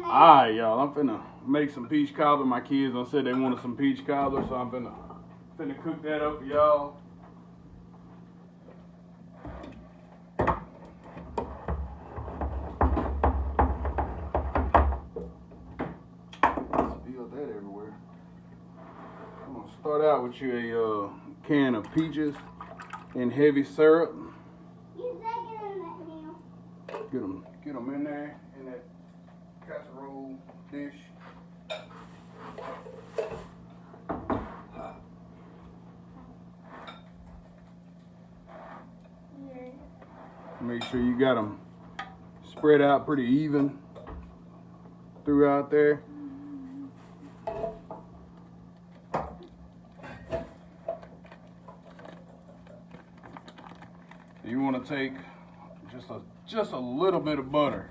Alright, y'all, I'm finna make some peach cobbler. My kids done said they wanted some peach cobbler, so I'm finna cook that up for y'all. Spill that everywhere. I'm gonna start out with you a can of peaches in heavy syrup. Get them in there in that casserole dish. Make sure you got them spread out pretty even throughout there. You want to take just a little bit of butter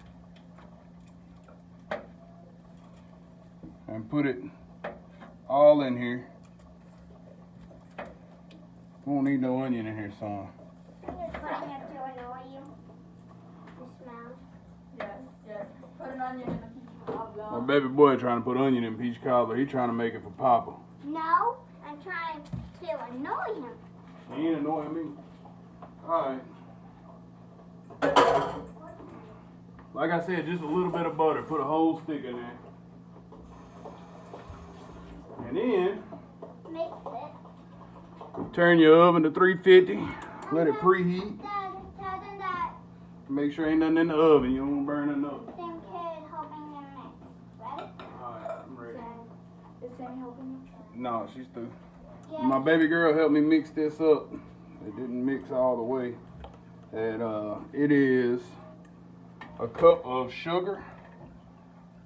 and put it all in here. Won't need no onion in here, son. Putting it to annoy you. The smell. Yes. Put an onion in the peach cobbler. My baby boy trying to put onion in peach cobbler. He trying to make it for Papa. No, I'm trying to annoy him. He ain't annoying me. All right. Like I said, just a little bit of butter. Put a whole stick in there. And then Mix it. turn your oven to 350. Let it preheat. Dad, that Make sure ain't nothing in the oven. You don't want to burn nothing up. same kid helping him mix. Ready? Alright, I'm ready. Is Sammy helping you? No, she's through. Yes. My baby girl helped me mix this up. It didn't mix all the way. And it is a cup of sugar,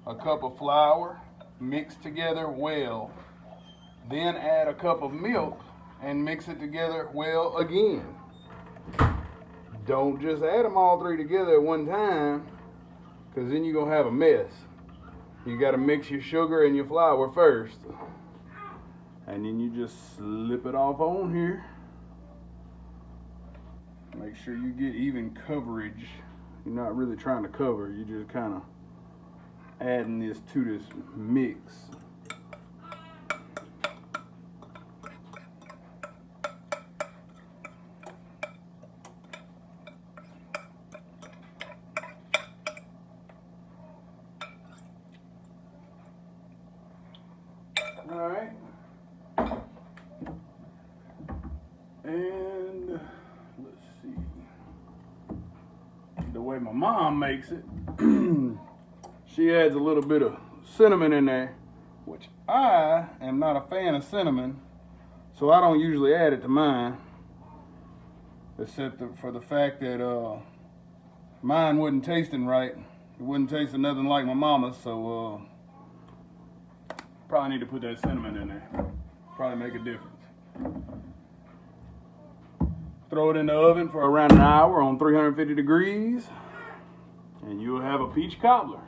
a cup of flour, mixed together well. Then add a cup of milk and mix it together well again. Don't just add them all three together at one time, because then you're going to have a mess. You got to mix your sugar and your flour first. And then you just slip it off on here. Make sure you get even coverage. You're not really trying to cover, you're just kind of adding this to this mix. All right. And let's see. The way my mom makes it, she adds a little bit of cinnamon in there, which I am not a fan of cinnamon, so I don't usually add it to mine, except for the fact that mine wasn't tasting right. It wasn't tasting nothing like my mama's, so probably need to put that cinnamon in there. Probably make a difference. Throw it in the oven for around an hour on 350 degrees, and you'll have a peach cobbler.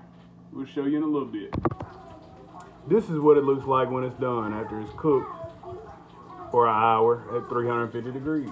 We'll show you in a little bit. This is what it looks like when it's done after it's cooked for an hour at 350 degrees.